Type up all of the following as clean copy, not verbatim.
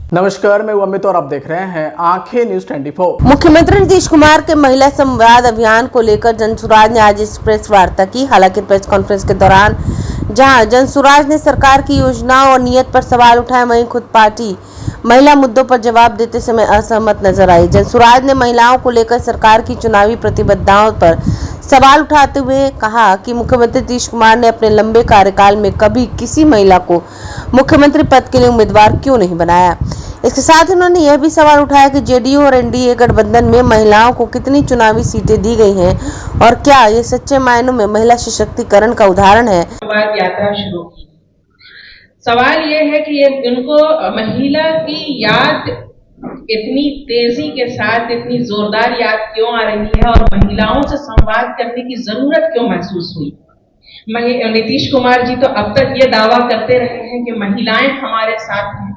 नमस्कार, मैं अमित और आप देख रहे हैं आंखें न्यूज 24। मुख्यमंत्री नीतीश कुमार के महिला संवाद अभियान को लेकर जनसुराज ने आज इस प्रेस वार्ता की। हालांकि प्रेस कॉन्फ्रेंस के दौरान जहां जनसुराज ने सरकार की योजनाओं और नीयत पर सवाल उठाए, वहीं खुद पार्टी महिला मुद्दों पर जवाब देते समय असहमत नजर आई। जनसुराज ने महिलाओं को लेकर सरकार की चुनावी प्रतिबद्धताओं पर सवाल उठाते हुए कहा कि मुख्यमंत्री नीतीश कुमार ने अपने लंबे कार्यकाल में कभी किसी महिला को मुख्यमंत्री पद के लिए उम्मीदवार क्यों नहीं बनाया। इसके साथ उन्होंने यह भी सवाल उठाया कि जेडीयू और एनडीए गठबंधन में महिलाओं को कितनी चुनावी सीटें दी गई हैं और क्या ये सच्चे मायनों में महिला सशक्तिकरण का उदाहरण है। यात्रा शुरू की। सवाल ये है कि ये उनको महिला की याद इतनी तेजी के साथ, इतनी जोरदार याद क्यों आ रही है और महिलाओं से संवाद करने की जरूरत क्यों महसूस हुई। नीतीश कुमार जी तो अब तक ये दावा करते रहे हैं कि महिलाएं हमारे साथ हैं,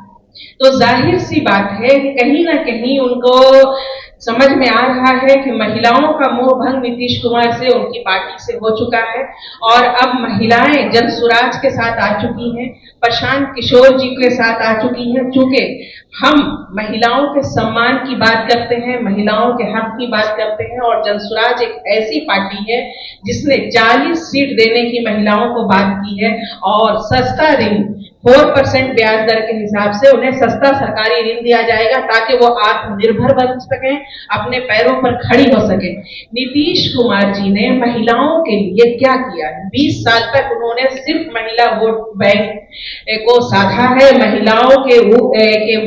तो जाहिर सी बात है कि कहीं ना कहीं उनको समझ में आ रहा है कि महिलाओं का मोह भंग नीतीश कुमार से, उनकी पार्टी से हो चुका है और अब महिलाएं जनसुराज के साथ आ चुकी हैं, प्रशांत किशोर जी के साथ आ चुकी हैं। चूंकि हम महिलाओं के सम्मान की बात करते हैं, महिलाओं के हक की बात करते हैं और जनसुराज एक ऐसी पार्टी है जिसने 40 सीट देने की महिलाओं को बात की है और सस्ता ऋण 4% ब्याज दर के हिसाब से उन्हें सस्ता सरकारी ऋण दिया जाएगा ताकि वो आत्मनिर्भर बन सकें, अपने पैरों पर खड़ी हो सके। नीतीश कुमार जी ने महिलाओं के लिए क्या किया है? 20 साल तक उन्होंने सिर्फ महिला वोट बैंक को साधा है, महिलाओं के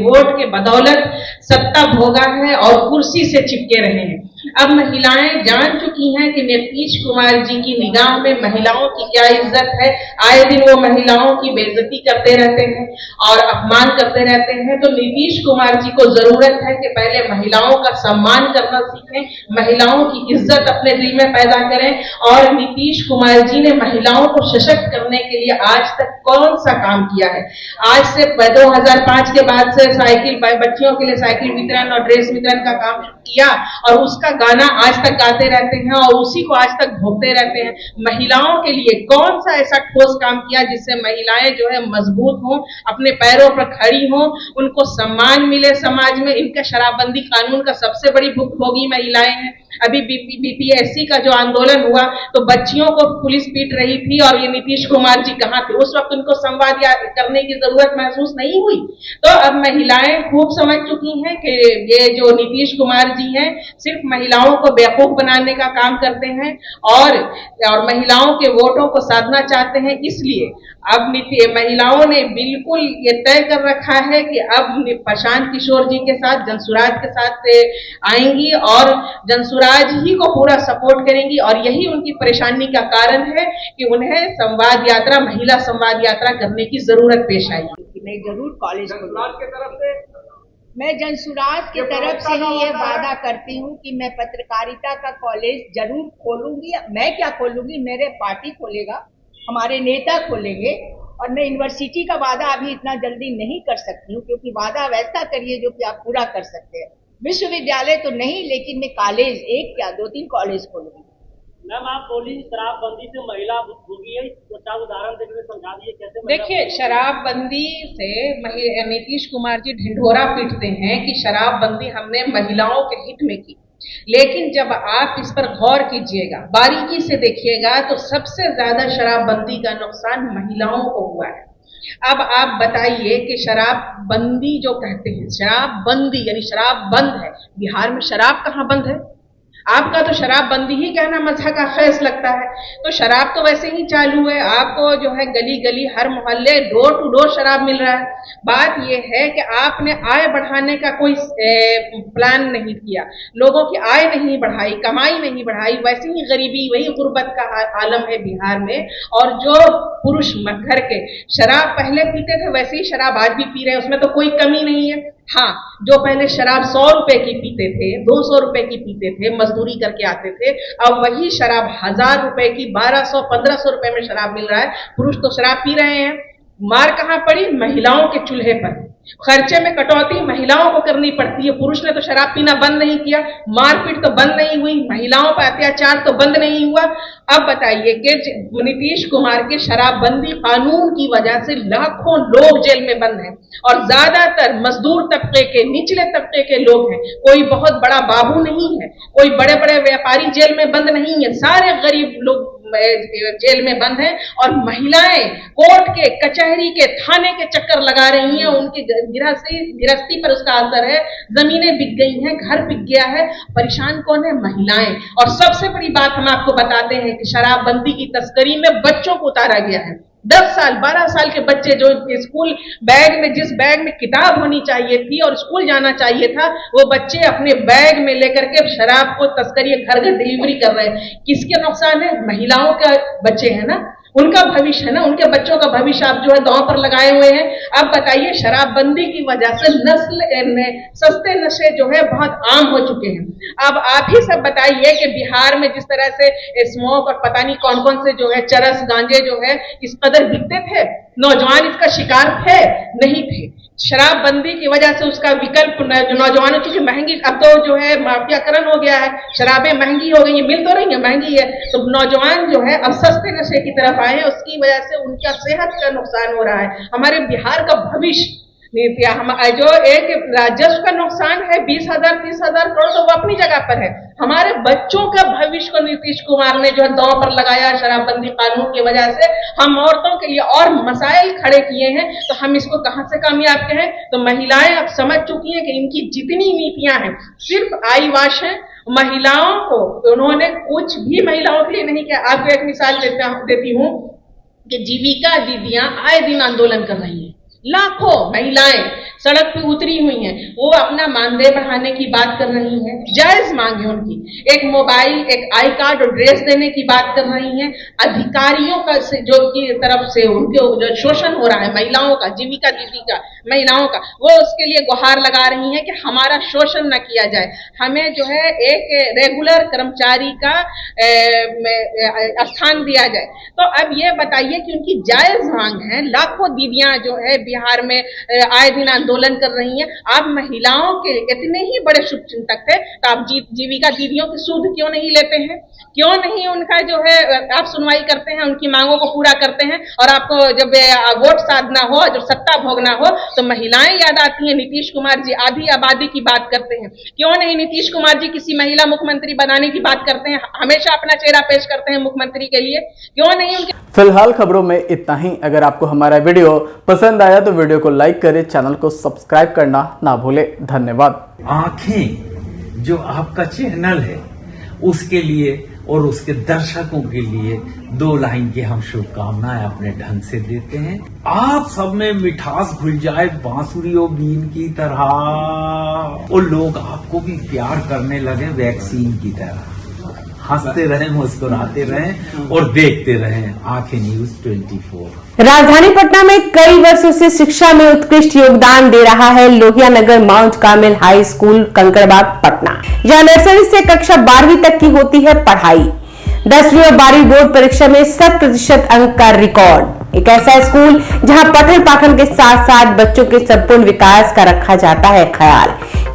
वोट के बदौलत सत्ता भोगा है और कुर्सी से चिपके रहे हैं। अब महिलाएं जान चुकी हैं कि नीतीश कुमार जी की निगाह में महिलाओं की क्या इज्जत है। आए दिन वो महिलाओं की बेइज्जती करते रहते हैं और अपमान करते रहते हैं। तो नीतीश कुमार जी को जरूरत है कि पहले महिलाओं का सम्मान करना सीखें, महिलाओं की इज्जत अपने दिल में पैदा करें। और नीतीश कुमार जी ने महिलाओं को सशक्त करने के लिए आज तक कौन सा काम किया है? आज से 2005 के बाद से साइकिल, बच्चियों के लिए साइकिल वितरण और ड्रेस वितरण का काम किया और उसका गाना आज तक गाते रहते हैं और उसी को आज तक भोगते रहते हैं। महिलाओं के लिए कौन सा ऐसा ठोस काम किया जिससे महिलाएं जो है मजबूत हों, अपने पैरों पर खड़ी हों, उनको सम्मान मिले समाज में। इनका शराबबंदी कानून का सबसे बड़ी भुक्तभोगी महिलाएं हैं। अभी बीपीएससी का जो आंदोलन हुआ तो बच्चियों को पुलिस पीट रही थी और ये नीतीश कुमार जी कहां थे? उस वक्त उनको संवाद करने की जरूरत महसूस नहीं हुई। तो अब महिलाएं खूब समझ चुकी हैं कि ये जो नीतीश कुमार जी हैं सिर्फ महिलाओं को बेवकूफ बनाने का काम करते हैं और महिलाओं के वोटों को साधना चाहते हैं। इसलिए अब महिलाओं ने बिल्कुल ये तय कर रखा है कि अब प्रशांत किशोर जी के साथ, जनसुराज के साथ आएंगी और जनसुराज ही को पूरा सपोर्ट करेंगी और यही उनकी परेशानी का कारण है कि उन्हें संवाद यात्रा, महिला संवाद यात्रा करने की जरूरत पेश आई। मैं जरूर कॉलेज के तरफ से, मैं जनसुराज की तरफ से ही ये वादा करती हूँ कि मैं पत्रकारिता का कॉलेज जरूर खोलूंगी। मैं क्या खोलूंगी, मेरे पार्टी खोलेगा, हमारे नेता खोलेंगे। और मैं यूनिवर्सिटी का वादा अभी इतना जल्दी नहीं कर सकती हूँ क्योंकि वादा वैसा करिए जो कि आप पूरा कर सकते हैं। विश्वविद्यालय तो नहीं, लेकिन मैं कॉलेज, एक क्या 2-3 कॉलेज खोलूंगी। मैम, आप बोली शराबबंदी से महिला भुगती है, तो उदाहरण देकर समझा दिए कैसे? देखिए, शराबबंदी से नीतीश कुमार जी ढिंढोरा पीटते हैं कि शराबबंदी हमने महिलाओं के हित में की, लेकिन जब आप इस पर गौर कीजिएगा, बारीकी से देखिएगा तो सबसे ज्यादा शराबबंदी का नुकसान महिलाओं को हुआ है। अब आप बताइए कि शराबबंदी जो कहते हैं, शराबबंदी यानी शराब बंद है। बिहार में शराब कहाँ बंद है? आपका तो शराबबंदी ही कहना मज़ा का खेस लगता है। तो शराब तो वैसे ही चालू है, आपको जो है गली गली, हर मोहल्ले, डोर टू डोर शराब मिल रहा है। बात यह है कि आपने आय बढ़ाने का कोई प्लान नहीं किया, लोगों की आय नहीं बढ़ाई, कमाई नहीं बढ़ाई, वैसे ही गरीबी, वही गुर्बत का आलम है बिहार में। और जो पुरुष घर के शराब पहले पीते थे वैसे ही शराब आज भी पी रहे हैं, उसमें तो कोई कमी नहीं है। हाँ, जो पहले शराब 100 रुपए की पीते थे, 200 रुपए की पीते थे, मजदूरी करके आते थे, अब वही शराब 1000 रुपए की, 1200-1500 रुपए में शराब मिल रहा है। पुरुष तो शराब पी रहे हैं, मार कहां पड़ी? महिलाओं के चूल्हे पर। खर्चे में कटौती महिलाओं को करनी पड़ती है। पुरुष ने तो शराब पीना बंद नहीं किया, मारपीट तो बंद नहीं हुई, महिलाओं पर अत्याचार तो बंद नहीं हुआ। अब बताइए कि नीतीश कुमार के शराबबंदी कानून की वजह से लाखों लोग जेल में बंद हैं और ज्यादातर मजदूर तबके के, निचले तबके के लोग हैं। कोई बहुत बड़ा बाबू नहीं है, कोई बड़े बड़े व्यापारी जेल में बंद नहीं है, सारे गरीब लोग जेल में बंद हैं और महिलाएं कोर्ट के, कचहरी के, थाने के चक्कर लगा रही हैं। उनकी गृहस्थी पर उसका असर है, जमीनें बिक गई हैं, घर बिक गया है। परेशान कौन है? महिलाएं। और सबसे बड़ी बात हम आपको बताते हैं कि शराबबंदी की तस्करी में बच्चों को उतारा गया है। 10 साल 12 साल के बच्चे जो स्कूल बैग में, जिस बैग में किताब होनी चाहिए थी और स्कूल जाना चाहिए था, वो बच्चे अपने बैग में लेकर के शराब को तस्करी घर घर डिलीवरी कर रहे हैं। किसके नुकसान है? महिलाओं के बच्चे हैं ना, उनका भविष्य है ना, उनके बच्चों का भविष्य आप जो है दांव पर लगाए हुए हैं। अब बताइए, शराबबंदी की वजह से सस्ते नशे जो है बहुत आम हो चुके हैं। अब आप ही सब बताइए कि बिहार में जिस तरह से स्मोक और पता नहीं कौन कौन से जो है चरस गांजे जो है इस कदर बिकते थे, नौजवान इसका शिकार थे? नहीं थे। शराबबंदी की वजह से उसका विकल्प नौजवानों की महंगी, अब तो जो है माफियाकरण हो गया है, शराबें महंगी हो गई है, मिल तो रही है, महंगी है, तो नौजवान जो है अब सस्ते नशे की तरफ आए हैं। उसकी वजह से उनका सेहत का नुकसान हो रहा है। हमारे बिहार का भविष्य हम जो एक राजस्व का नुकसान है 20,000 30,000 करोड़, तो वो अपनी जगह पर है। हमारे बच्चों का भविष्य को नीतीश कुमार ने जो है दांव पर लगाया शराबबंदी कानून की वजह से। हम औरतों के लिए और मसाइल खड़े किए हैं, तो हम इसको कहां से कामयाब कहें? तो महिलाएं अब समझ चुकी हैं कि इनकी जितनी नीतियां हैं सिर्फ आई वाश है। महिलाओं को उन्होंने कुछ भी महिलाओं के लिए नहीं किया। आपको एक मिसाल देती हूं कि जीविका दीदियां आए दिन आंदोलन कर रही हैं, लाखों महिलाएं सड़क पे उतरी हुई हैं, वो अपना मानदेय बढ़ाने की बात कर रही हैं, जायज मांग है उनकी, एक मोबाइल, एक आई कार्ड और ड्रेस देने की बात कर रही हैं। अधिकारियों का जो की तरफ से उनके जो शोषण हो रहा है महिलाओं का, जीविका दीदी का, महिलाओं का, वो उसके लिए गुहार लगा रही हैं कि हमारा शोषण न किया जाए, हमें जो है एक रेगुलर कर्मचारी का स्थान दिया जाए। तो अब ये बताइए कि उनकी जायज मांग है। लाखों दीदियां जो है बिहार में आए दिन आंदोलन कर रही हैं। आप महिलाओं के इतने ही बड़े शुभचिंतक थे, तो आप जीविका दीदियों की सुध क्यों नहीं लेते हैं? क्यों नहीं उनका जो है आप सुनवाई करते हैं, उनकी मांगों को पूरा करते हैं? और आपको जब वोट साधना हो, जब सत्ता भोगना हो, तो महिलाएं याद आती हैं। नीतीश कुमार जी आधी आबादी की बात करते हैं, क्यों नहीं नीतीश कुमार जी किसी महिला मुख्यमंत्री बनाने की बात करते हैं? हमेशा अपना चेहरा पेश करते हैं मुख्यमंत्री के लिए, क्यों नहीं उनके। फिलहाल खबरों में इतना ही। अगर आपको हमारा वीडियो पसंद आया तो वीडियो को लाइक करें, चैनल को सब्सक्राइब करना ना भूलें। धन्यवाद। आंखें जो आपका चैनल है उसके लिए और उसके दर्शकों के लिए 2 लाइन की हम शुभकामनाएं अपने ढंग से देते हैं। आप सब में मिठास घुल जाए बांसुरी और बीन की तरह, और लोग आपको भी प्यार करने लगे वैक्सीन की तरह। हंसते रहें, मुस्कुराते रहें और देखते रहें आंखें न्यूज 24। राजधानी पटना में कई वर्षों से शिक्षा में उत्कृष्ट योगदान दे रहा है Lohia Nagar Mount Carmel high school Kankarbagh Patna, जहां नर्सरी से कक्षा 12वीं तक की होती है पढ़ाई। 10वीं और 12वीं बोर्ड परीक्षा में 100% अंक का रिकॉर्ड। एक ऐसा स्कूल जहां पठन पाठन के साथ साथ बच्चों के संपूर्ण विकास का रखा जाता है ख्याल।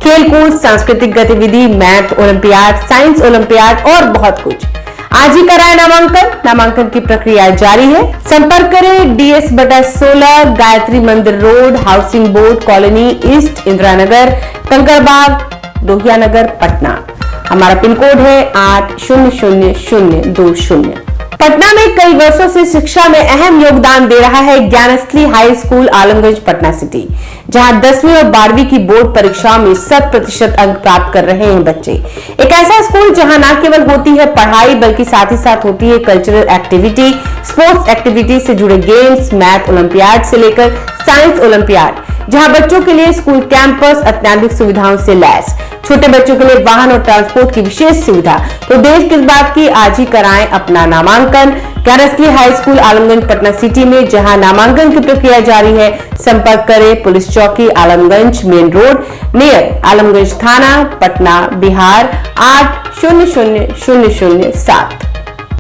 खेलकूद, सांस्कृतिक गतिविधि, मैथ ओलंपियाड, साइंस ओलंपियाड और बहुत कुछ। आज ही कराए नामांकन की प्रक्रिया जारी है। संपर्क करें DS/16 Gayatri Mandir road, housing board colony east, Indira Nagar, Kankarbagh, Lohia Nagar, Patna. हमारा पिन कोड है 800020। पटना में कई वर्षों से शिक्षा में अहम योगदान दे रहा है Gyansthali high school Alamganj Patna city, जहां 10वीं और 12वीं की बोर्ड परीक्षाओं में 100% अंक प्राप्त कर रहे हैं बच्चे। एक ऐसा स्कूल जहां न केवल होती है पढ़ाई बल्कि साथ ही साथ होती है कल्चरल एक्टिविटी, स्पोर्ट्स एक्टिविटी से जुड़े गेम्स, मैथ ओलंपियाड से लेकर साइंस ओलंपियाड, जहां बच्चों के लिए स्कूल कैंपस अत्याधुनिक सुविधाओं से लैस, छोटे बच्चों के लिए वाहन और ट्रांसपोर्ट की विशेष सुविधा। तो देर किस बात की, आज ही कराएं अपना नामांकन Gyansthali high school Alamganj Patna city में, जहां नामांकन की प्रक्रिया जारी है। संपर्क करें पुलिस चौकी Alamganj main road near Alamganj थाना, पटना, बिहार 800007।